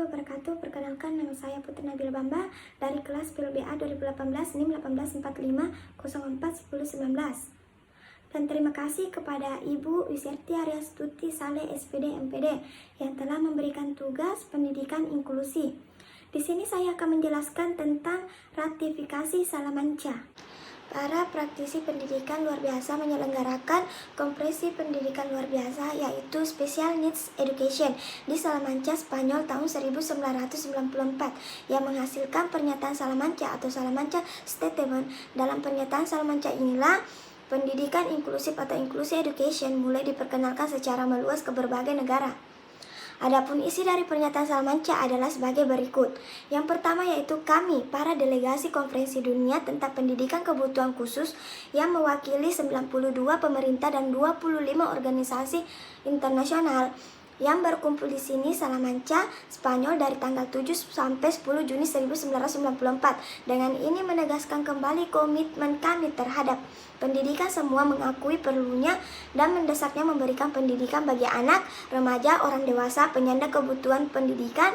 wabarakatuh. Perkenalkan, nama saya Putri Nabila Bamba dari kelas PIL-BA 2018 NIM 1845041019. Dan terima kasih kepada Ibu Wisirti Aryastuti Saleh SPD MPD yang telah memberikan tugas pendidikan inklusi. Di sini saya akan menjelaskan tentang ratifikasi Salamanca. Para praktisi pendidikan luar biasa menyelenggarakan konferensi pendidikan luar biasa yaitu Special Needs Education di Salamanca, Spanyol tahun 1994 yang menghasilkan pernyataan Salamanca atau Salamanca Statement. Dalam pernyataan Salamanca inilah pendidikan inklusif atau inclusive education mulai diperkenalkan secara meluas ke berbagai negara. Adapun isi dari pernyataan Salamanca adalah sebagai berikut. Yang pertama yaitu kami, para delegasi konferensi dunia tentang pendidikan kebutuhan khusus yang mewakili 92 pemerintah dan 25 organisasi internasional yang berkumpul di sini Salamanca, Spanyol dari tanggal 7 sampai 10 Juni 1994. Dengan ini menegaskan kembali komitmen kami terhadap pendidikan. Semua mengakui perlunya dan mendesaknya memberikan pendidikan bagi anak, remaja, orang dewasa, penyandang kebutuhan pendidikan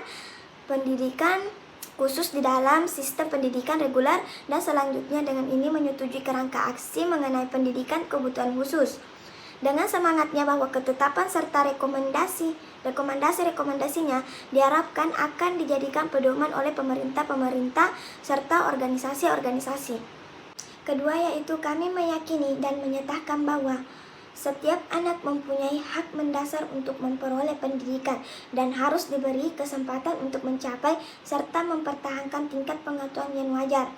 khusus di dalam sistem pendidikan reguler, dan selanjutnya dengan ini menyetujui kerangka aksi mengenai pendidikan kebutuhan khusus. Dengan semangatnya bahwa ketetapan serta rekomendasinya diharapkan akan dijadikan pedoman oleh pemerintah serta organisasi-organisasi. Kedua yaitu kami meyakini dan menyatakan bahwa setiap anak mempunyai hak mendasar untuk memperoleh pendidikan dan harus diberi kesempatan untuk mencapai serta mempertahankan tingkat pengetahuan yang wajar.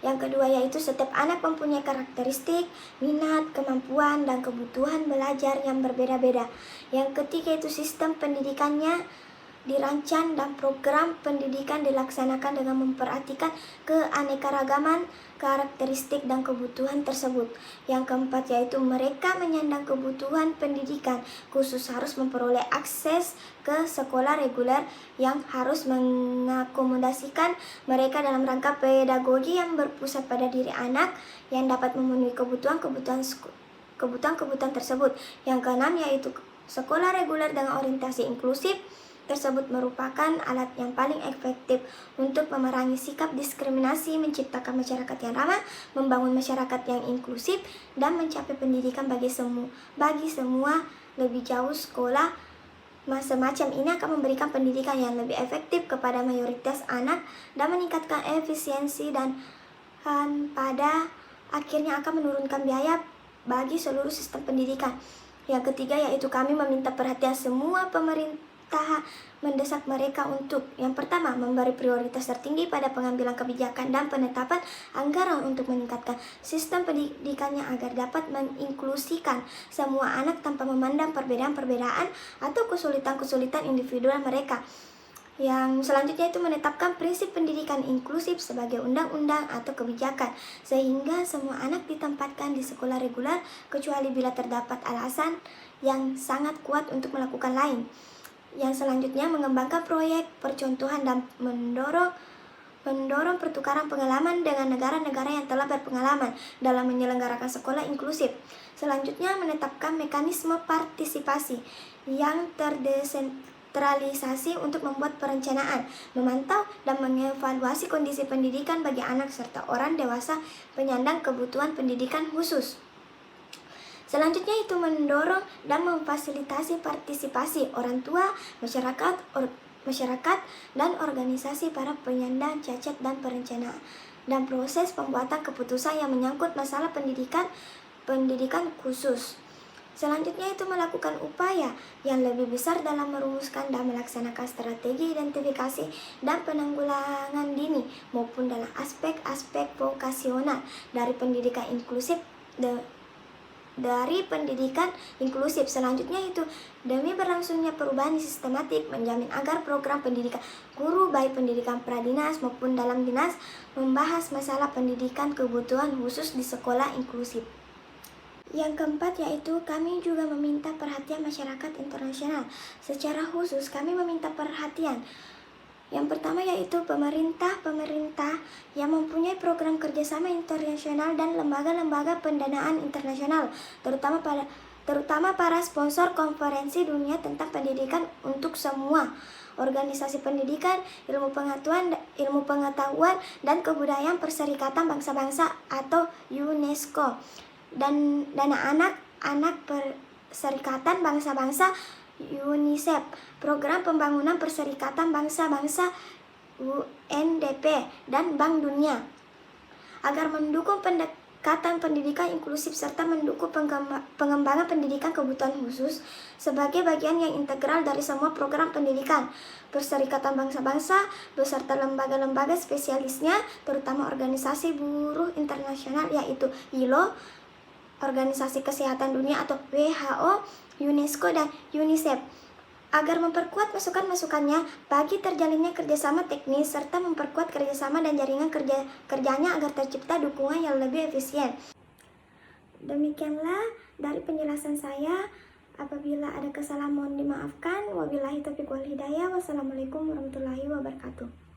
Yang kedua yaitu setiap anak mempunyai karakteristik, minat, kemampuan, dan kebutuhan belajar yang berbeda-beda. Yang ketiga yaitu sistem pendidikannya dirancang dan program pendidikan dilaksanakan dengan memperhatikan keanekaragaman karakteristik dan kebutuhan tersebut. Yang keempat yaitu mereka menyandang kebutuhan pendidikan khusus harus memperoleh akses ke sekolah reguler yang harus mengakomodasikan mereka dalam rangka pedagogi yang berpusat pada diri anak yang dapat memenuhi kebutuhan tersebut. Yang keenam yaitu sekolah reguler dengan orientasi inklusif tersebut merupakan alat yang paling efektif untuk memerangi sikap diskriminasi, menciptakan masyarakat yang ramah, membangun masyarakat yang inklusif, dan mencapai pendidikan bagi semua. Lebih jauh, sekolah semacam ini akan memberikan pendidikan yang lebih efektif kepada mayoritas anak dan meningkatkan efisiensi dan pada akhirnya akan menurunkan biaya bagi seluruh sistem pendidikan. Yang ketiga yaitu kami meminta perhatian semua pemerintah mendesak mereka untuk yang pertama memberi prioritas tertinggi pada pengambilan kebijakan dan penetapan anggaran untuk meningkatkan sistem pendidikannya agar dapat menginklusikan semua anak tanpa memandang perbedaan-perbedaan atau kesulitan-kesulitan individual mereka. Yang selanjutnya itu menetapkan prinsip pendidikan inklusif sebagai undang-undang atau kebijakan sehingga semua anak ditempatkan di sekolah reguler kecuali bila terdapat alasan yang sangat kuat untuk melakukan lain. Yang selanjutnya mengembangkan proyek percontohan dan mendorong pertukaran pengalaman dengan negara-negara yang telah berpengalaman dalam menyelenggarakan sekolah inklusif. Selanjutnya menetapkan mekanisme partisipasi yang terdesentralisasi untuk membuat perencanaan, memantau, dan mengevaluasi kondisi pendidikan bagi anak serta orang dewasa penyandang kebutuhan pendidikan khusus. Selanjutnya itu mendorong dan memfasilitasi partisipasi orang tua, masyarakat dan organisasi para penyandang cacat dan perencanaan dan proses pembuatan keputusan yang menyangkut masalah pendidikan khusus. Selanjutnya itu melakukan upaya yang lebih besar dalam merumuskan dan melaksanakan strategi identifikasi dan penanggulangan dini maupun dalam aspek-aspek vokasional dari pendidikan inklusif. Selanjutnya itu demi berlangsungnya perubahan sistematik menjamin agar program pendidikan guru baik pendidikan pradinas maupun dalam dinas membahas masalah pendidikan kebutuhan khusus di sekolah inklusif. Yang keempat yaitu kami juga meminta perhatian masyarakat internasional. Secara khusus kami meminta perhatian yang pertama yaitu pemerintah yang mempunyai program kerjasama internasional dan lembaga-lembaga pendanaan internasional, terutama para sponsor konferensi dunia tentang pendidikan untuk semua, Organisasi Pendidikan, Ilmu Pengetahuan dan Kebudayaan Perserikatan Bangsa-Bangsa atau UNESCO, dan Dana Anak Perserikatan Bangsa-Bangsa UNICEF, Program Pembangunan Perserikatan Bangsa-Bangsa UNDP, dan Bank Dunia, agar mendukung pendekatan pendidikan inklusif serta mendukung pengembangan pendidikan kebutuhan khusus sebagai bagian yang integral dari semua program pendidikan Perserikatan Bangsa-Bangsa beserta lembaga-lembaga spesialisnya, terutama organisasi buruh internasional yaitu ILO, Organisasi Kesehatan Dunia atau WHO, UNESCO, dan UNICEF, agar memperkuat masukan-masukannya bagi terjalinnya kerjasama teknis serta memperkuat kerjasama dan jaringan kerjanya agar tercipta dukungan yang lebih efisien. Demikianlah dari penjelasan saya. Apabila ada kesalahan mohon dimaafkan. Wabillahi taufiq wal hidayah. Wassalamualaikum warahmatullahi wabarakatuh.